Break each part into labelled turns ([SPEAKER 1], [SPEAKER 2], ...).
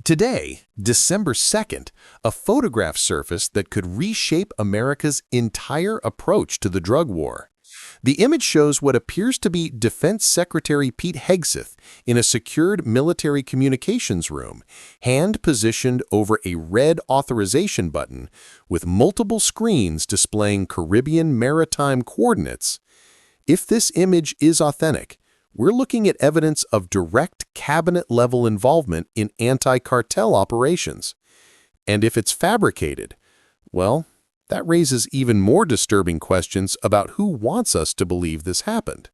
[SPEAKER 1] Today, December 2nd, a photograph surfaced that could reshape America's entire approach to the drug war. The image shows what appears to be Defense Secretary Pete Hegseth in a secured military communications room, hand-positioned over a red authorization button with multiple screens displaying Caribbean maritime coordinates. If this image is authentic, we're looking at evidence of direct cabinet-level involvement in anti-cartel operations. And if it's fabricated, well, that raises even more disturbing questions about who wants us to believe this happened.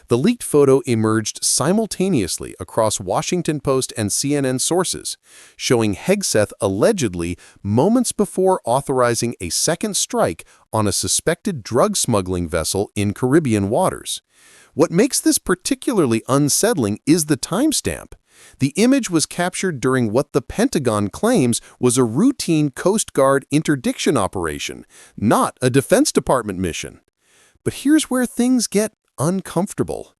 [SPEAKER 1] The leaked photo emerged simultaneously across Washington Post and CNN sources, showing Hegseth allegedly moments before authorizing a second strike on a suspected drug smuggling vessel in Caribbean waters. What makes this particularly unsettling is the timestamp. The image was captured during what the Pentagon claims was a routine Coast Guard interdiction operation, not a Defense Department mission. But here's where things get uncomfortable.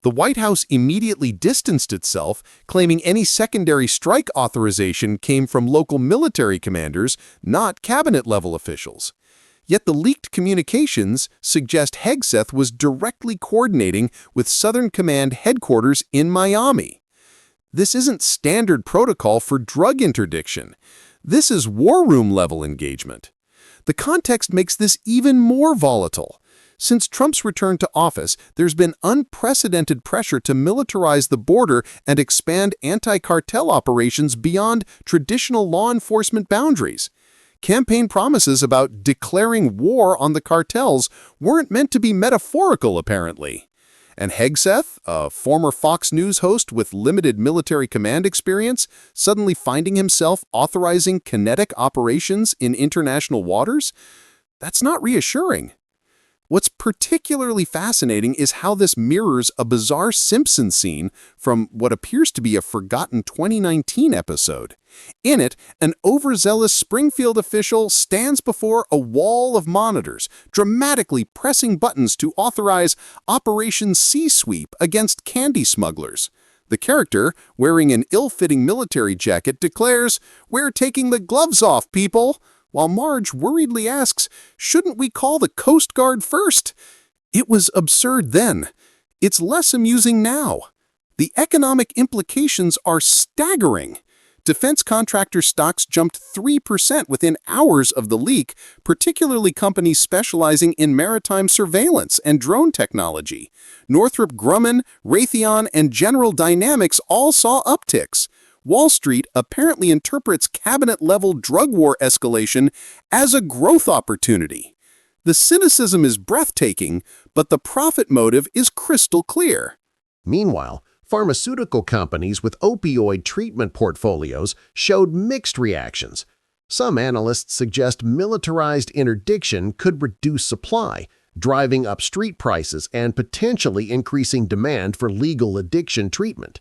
[SPEAKER 1] The White House immediately distanced itself, claiming any secondary strike authorization came from local military commanders, not cabinet-level officials. Yet the leaked communications suggest Hegseth was directly coordinating with Southern Command headquarters in Miami. This isn't standard protocol for drug interdiction. This is war room-level engagement. The context makes this even more volatile. Since Trump's return to office, there's been unprecedented pressure to militarize the border and expand anti-cartel operations beyond traditional law enforcement boundaries. Campaign promises about declaring war on the cartels weren't meant to be metaphorical, apparently. And Hegseth, a former Fox News host with limited military command experience, suddenly finding himself authorizing kinetic operations in international waters? That's not reassuring. What's particularly fascinating is how this mirrors a bizarre Simpsons scene from what appears to be a forgotten 2019 episode. In it, an overzealous Springfield official stands before a wall of monitors, dramatically pressing buttons to authorize Operation Sea Sweep against candy smugglers. The character, wearing an ill-fitting military jacket, declares, "We're taking the gloves off, people!" While Marge worriedly asks, "Shouldn't we call the Coast Guard first?" It was absurd then. It's less amusing now. The economic implications are staggering. Defense contractor stocks jumped 3% within hours of the leak, particularly companies specializing in maritime surveillance and drone technology. Northrop Grumman, Raytheon, and General Dynamics all saw upticks. Wall Street apparently interprets cabinet-level drug war escalation as a growth opportunity. The cynicism is breathtaking, but the profit motive is crystal clear.
[SPEAKER 2] Meanwhile, pharmaceutical companies with opioid treatment portfolios showed mixed reactions. Some analysts suggest militarized interdiction could reduce supply, driving up street prices and potentially increasing demand for legal addiction treatment.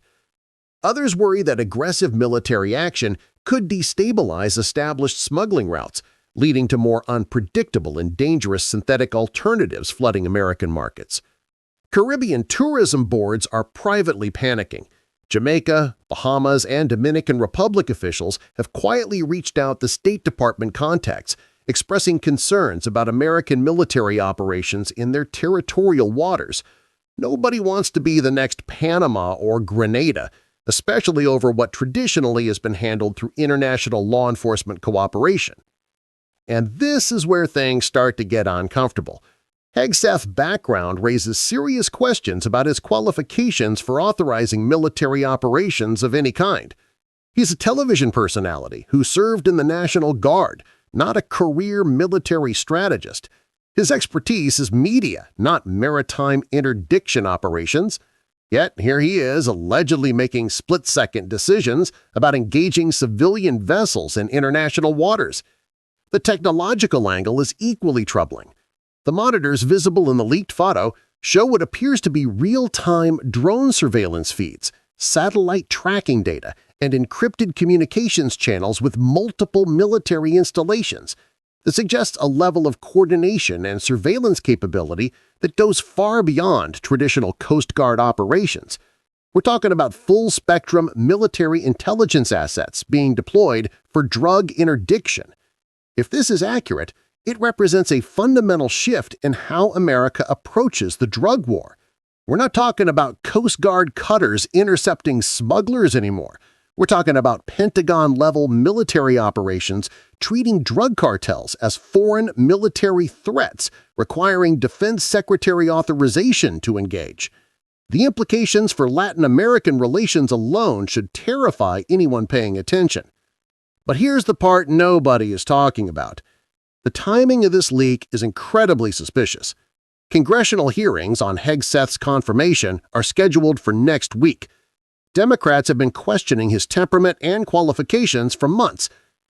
[SPEAKER 2] Others worry that aggressive military action could destabilize established smuggling routes, leading to more unpredictable and dangerous synthetic alternatives flooding American markets. Caribbean tourism boards are privately panicking. Jamaica, Bahamas, and Dominican Republic officials have quietly reached out to State Department contacts, expressing concerns about American military operations in their territorial waters. Nobody wants to be the next Panama or Grenada, especially over what traditionally has been handled through international law enforcement cooperation. And this is where things start to get uncomfortable. Hegseth's background raises serious questions about his qualifications for authorizing military operations of any kind. He's a television personality who served in the National Guard, not a career military strategist. His expertise is media, not maritime interdiction operations. Yet here he is allegedly making split-second decisions about engaging civilian vessels in international waters. The technological angle is equally troubling. The monitors visible in the leaked photo show what appears to be real-time drone surveillance feeds, satellite tracking data, and encrypted communications channels with multiple military installations. This suggests a level of coordination and surveillance capability that goes far beyond traditional Coast Guard operations. We're talking about full-spectrum military intelligence assets being deployed for drug interdiction. If this is accurate, it represents a fundamental shift in how America approaches the drug war. We're not talking about Coast Guard cutters intercepting smugglers anymore. We're talking about Pentagon-level military operations treating drug cartels as foreign military threats, requiring Defense Secretary authorization to engage. The implications for Latin American relations alone should terrify anyone paying attention. But here's the part nobody is talking about. The timing of this leak is incredibly suspicious. Congressional hearings on Hegseth's confirmation are scheduled for next week. Democrats have been questioning his temperament and qualifications for months,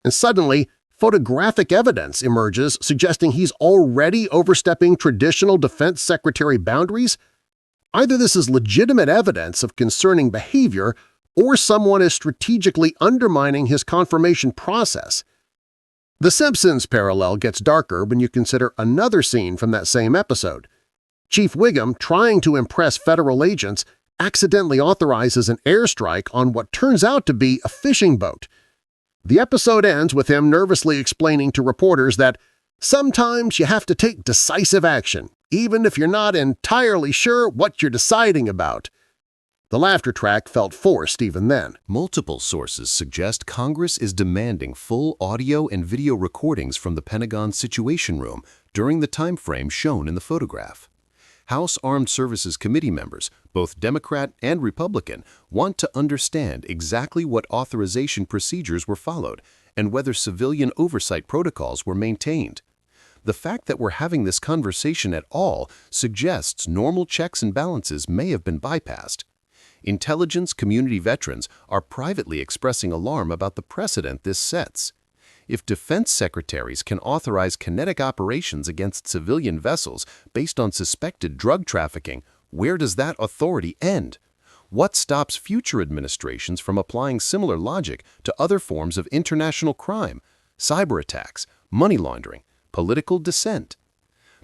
[SPEAKER 2] and suddenly, photographic evidence emerges suggesting he's already overstepping traditional defense secretary boundaries. Either this is legitimate evidence of concerning behavior, or someone is strategically undermining his confirmation process. The Simpsons parallel gets darker when you consider another scene from that same episode. Chief Wiggum, trying to impress federal agents, accidentally authorizes an airstrike on what turns out to be a fishing boat. The episode ends with him nervously explaining to reporters that sometimes you have to take decisive action, even if you're not entirely sure what you're deciding about. The laughter track felt forced even then.
[SPEAKER 1] Multiple sources suggest Congress is demanding full audio and video recordings from the Pentagon Situation Room during the time frame shown in the photograph. House Armed Services Committee members, both Democrat and Republican, want to understand exactly what authorization procedures were followed and whether civilian oversight protocols were maintained. The fact that we're having this conversation at all suggests normal checks and balances may have been bypassed. Intelligence community veterans are privately expressing alarm about the precedent this sets. If defense secretaries can authorize kinetic operations against civilian vessels based on suspected drug trafficking, where does that authority end? What stops future administrations from applying similar logic to other forms of international crime, cyber attacks, money laundering, political dissent?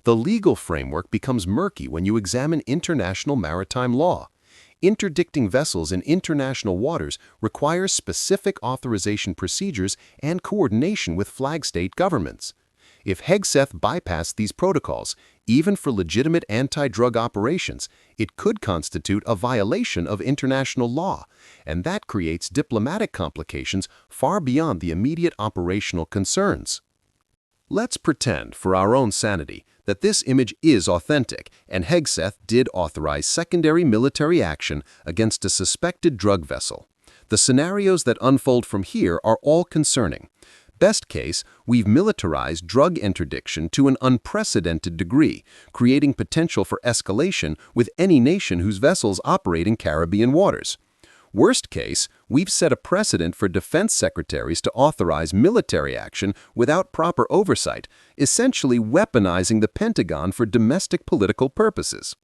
[SPEAKER 1] The legal framework becomes murky when you examine international maritime law. Interdicting vessels in international waters requires specific authorization procedures and coordination with flag state governments. If Hegseth bypassed these protocols, even for legitimate anti-drug operations, it could constitute a violation of international law, and that creates diplomatic complications far beyond the immediate operational concerns. Let's pretend, for our own sanity, that this image is authentic and Hegseth did authorize secondary military action against a suspected drug vessel. The scenarios that unfold from here are all concerning. Best case, we've militarized drug interdiction to an unprecedented degree, creating potential for escalation with any nation whose vessels operate in Caribbean waters. Worst case, we've set a precedent for defense secretaries to authorize military action without proper oversight, essentially weaponizing the Pentagon for domestic political purposes.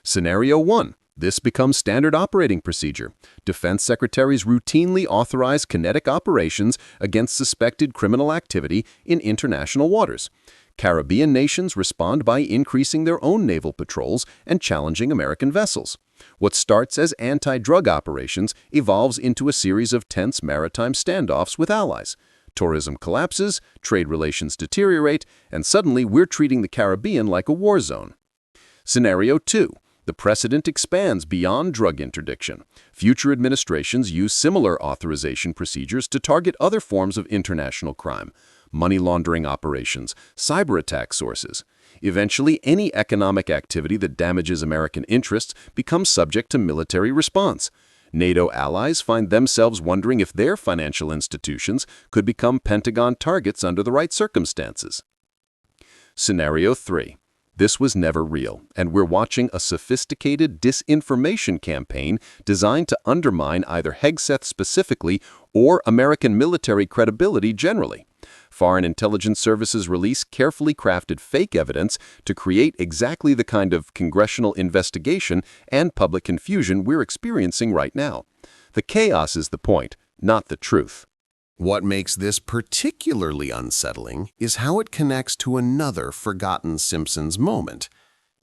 [SPEAKER 1] Scenario 1. This becomes standard operating procedure. Defense secretaries routinely authorize kinetic operations against suspected criminal activity in international waters. Caribbean nations respond by increasing their own naval patrols and challenging American vessels. What starts as anti-drug operations evolves into a series of tense maritime standoffs with allies. Tourism collapses, trade relations deteriorate, and suddenly we're treating the Caribbean like a war zone. Scenario 2. The precedent expands beyond drug interdiction. Future administrations use similar authorization procedures to target other forms of international crime, money laundering operations, cyber attack sources. Eventually, any economic activity that damages American interests becomes subject to military response. NATO allies find themselves wondering if their financial institutions could become Pentagon targets under the right circumstances. Scenario 3. This was never real, and we're watching a sophisticated disinformation campaign designed to undermine either Hegseth specifically or American military credibility generally. Foreign intelligence services release carefully crafted fake evidence to create exactly the kind of congressional investigation and public confusion we're experiencing right now. The chaos is the point, not the truth.
[SPEAKER 3] What makes this particularly unsettling is how it connects to another forgotten Simpsons moment.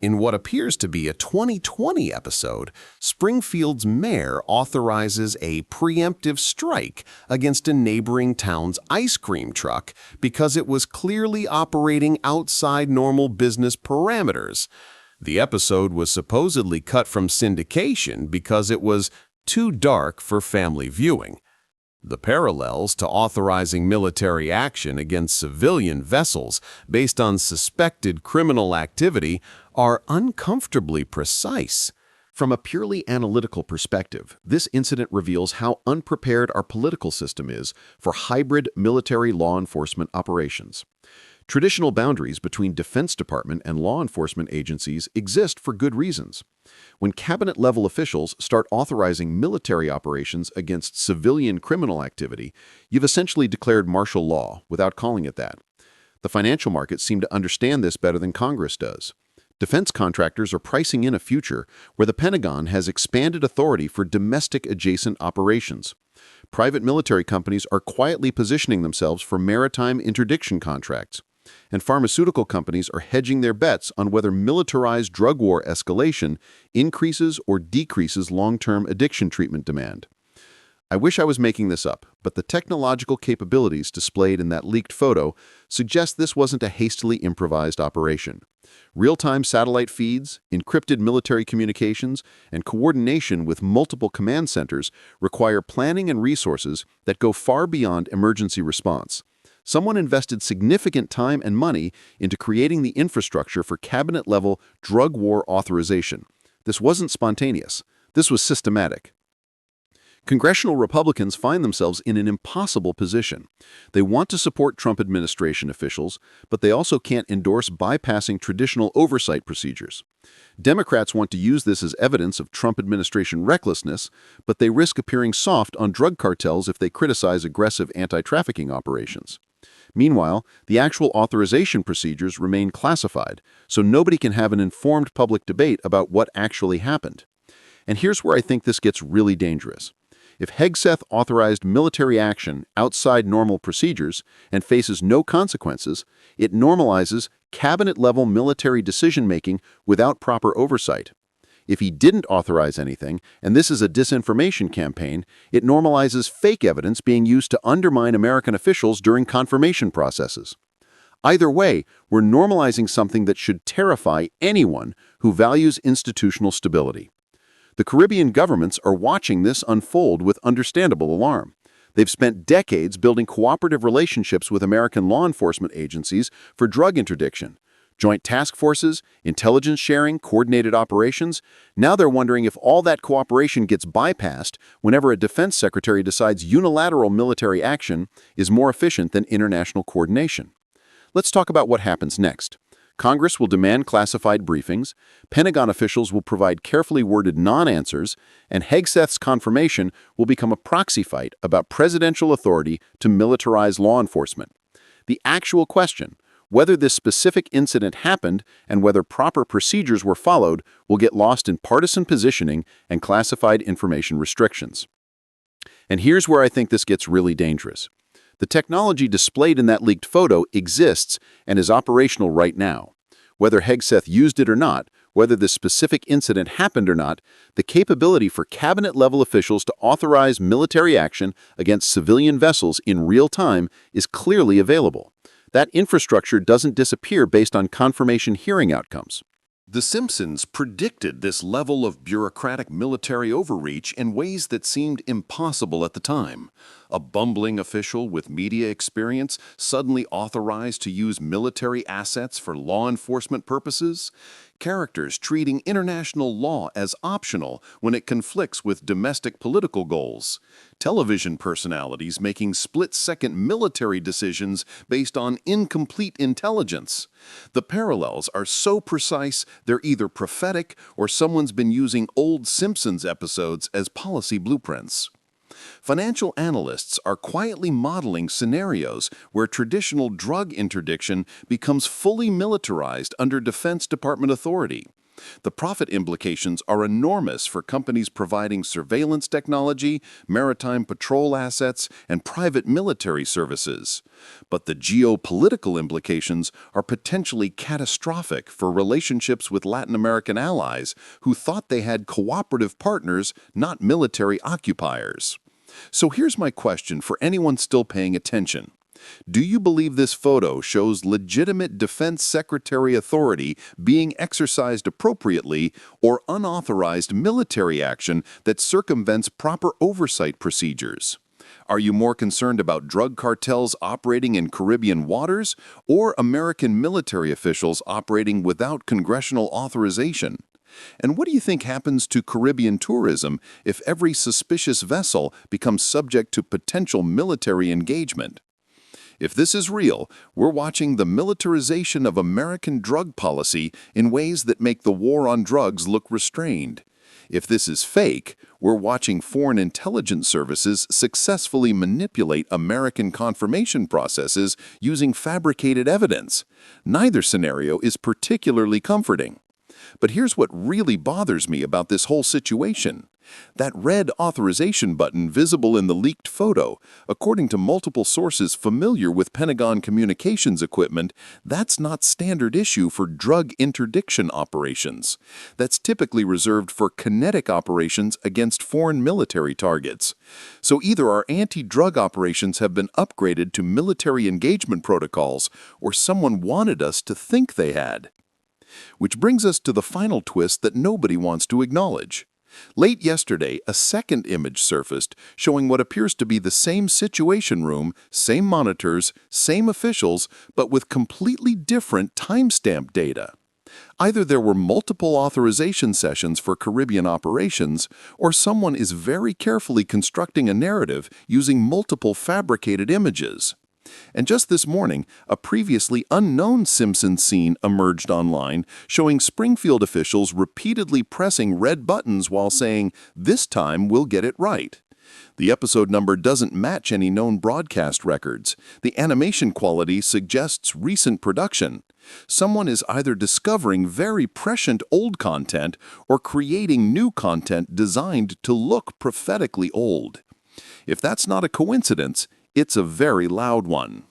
[SPEAKER 1] In what appears to be a 2020 episode, Springfield's mayor authorizes a preemptive strike against a neighboring town's ice cream truck because it was clearly operating outside normal business parameters. The episode was supposedly cut from syndication because it was too dark for family viewing. The parallels to authorizing military action against civilian vessels based on suspected criminal activity are uncomfortably precise.
[SPEAKER 3] From a purely analytical perspective, this incident reveals how unprepared our political system is for hybrid military law enforcement operations. Traditional boundaries between Defense Department and law enforcement agencies exist for good reasons. When cabinet-level officials start authorizing military operations against civilian criminal activity, you've essentially declared martial law without calling it that. The financial markets seem to understand this better than Congress does. Defense contractors are pricing in a future where the Pentagon has expanded authority for domestic-adjacent operations. Private military companies are quietly positioning themselves for maritime interdiction contracts. And pharmaceutical companies are hedging their bets on whether militarized drug war escalation increases or decreases long-term addiction treatment demand. I wish I was making this up, but the technological capabilities displayed in that leaked photo suggest this wasn't a hastily improvised operation. Real-time satellite feeds, encrypted military communications, and coordination with multiple command centers require planning and resources that go far beyond emergency response. Someone invested significant time and money into creating the infrastructure for cabinet-level drug war authorization. This wasn't spontaneous. This was systematic. Congressional Republicans find themselves in an impossible position. They want to support Trump administration officials, but they also can't endorse bypassing traditional oversight procedures. Democrats want to use this as evidence of Trump administration recklessness, but they risk appearing soft on drug cartels if they criticize aggressive anti-trafficking operations. Meanwhile, the actual authorization procedures remain classified, so nobody can have an informed public debate about what actually happened. And here's where I think this gets really dangerous. If Hegseth authorized military action outside normal procedures and faces no consequences, it normalizes cabinet-level military decision-making without proper oversight. If he didn't authorize anything, and this is a disinformation campaign, it normalizes fake evidence being used to undermine American officials during confirmation processes. Either way, we're normalizing something that should terrify anyone who values institutional stability. The Caribbean governments are watching this unfold with understandable alarm. They've spent decades building cooperative relationships with American law enforcement agencies for drug interdiction. Joint task forces, intelligence sharing, coordinated operations. Now they're wondering if all that cooperation gets bypassed whenever a defense secretary decides unilateral military action is more efficient than international coordination. Let's talk about what happens next. Congress will demand classified briefings, Pentagon officials will provide carefully worded non-answers, and Hegseth's confirmation will become a proxy fight about presidential authority to militarize law enforcement. The actual question, whether this specific incident happened and whether proper procedures were followed, will get lost in partisan positioning and classified information restrictions. And here's where I think this gets really dangerous. The technology displayed in that leaked photo exists and is operational right now. Whether Hegseth used it or not, whether this specific incident happened or not, the capability for cabinet-level officials to authorize military action against civilian vessels in real time is clearly available. That infrastructure doesn't disappear based on confirmation hearing outcomes.
[SPEAKER 1] The Simpsons predicted this level of bureaucratic military overreach in ways that seemed impossible at the time. A bumbling official with media experience suddenly authorized to use military assets for law enforcement purposes? Characters treating international law as optional when it conflicts with domestic political goals. Television personalities making split-second military decisions based on incomplete intelligence. The parallels are so precise they're either prophetic or someone's been using old Simpsons episodes as policy blueprints. Financial analysts are quietly modeling scenarios where traditional drug interdiction becomes fully militarized under Defense Department authority.
[SPEAKER 3] The profit implications are enormous for companies providing surveillance technology, maritime patrol assets, and private military services. But the geopolitical implications are potentially catastrophic for relationships with Latin American allies who thought they had cooperative partners, not military occupiers. So here's my question for anyone still paying attention. Do you believe this photo shows legitimate Defense Secretary authority being exercised appropriately or unauthorized military action that circumvents proper oversight procedures? Are you more concerned about drug cartels operating in Caribbean waters or American military officials operating without congressional authorization? And what do you think happens to Caribbean tourism if every suspicious vessel becomes subject to potential military engagement? If this is real, we're watching the militarization of American drug policy in ways that make the war on drugs look restrained. If this is fake, we're watching foreign intelligence services successfully manipulate American confirmation processes using fabricated evidence. Neither scenario is particularly comforting. But here's what really bothers me about this whole situation. That red authorization button visible in the leaked photo, according to multiple sources familiar with Pentagon communications equipment, that's not standard issue for drug interdiction operations. That's typically reserved for kinetic operations against foreign military targets. So either our anti-drug operations have been upgraded to military engagement protocols, or someone wanted us to think they had. Which brings us to the final twist that nobody wants to acknowledge. Late yesterday, a second image surfaced showing what appears to be the same situation room, same monitors, same officials, but with completely different timestamp data. Either there were multiple authorization sessions for Caribbean operations, or someone is very carefully constructing a narrative using multiple fabricated images. And just this morning, a previously unknown Simpsons scene emerged online showing Springfield officials repeatedly pressing red buttons while saying, "This time we'll get it right." The episode number doesn't match any known broadcast records. The animation quality suggests recent production. Someone is either discovering very prescient old content or creating new content designed to look prophetically old. If that's not a coincidence, it's a very loud one.